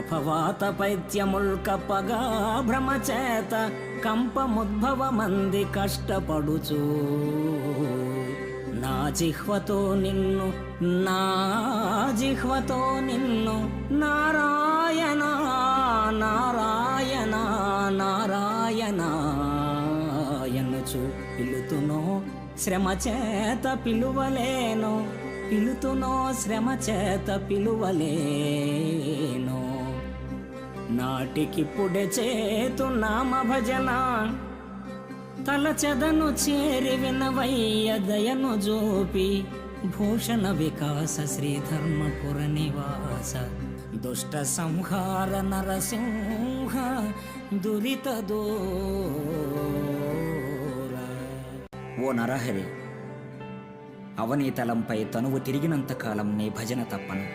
అపవాత పైత్యముల్కపగా భ్రమచేత కంపముద్భవమంది కష్టపడుచు నా జిహ్వతో నిన్ను నారాయణ నారాయణ నారాయణ ఎనుచు పిలుతునో శ్రమ చేత పిలువలేను నాటికిప్పుడే చేతు నామ భజన తలచెదను చేరి వినవయ్య దయను జోపి భూషణ వికాస శ్రీధర్మపుర నివాస దుష్ట సంహార నరసింహ దురిత దూర. ఓ నరహరి, అవనీతలంపై తనువు తిరిగినంతకాలం నీ భజన తప్పను.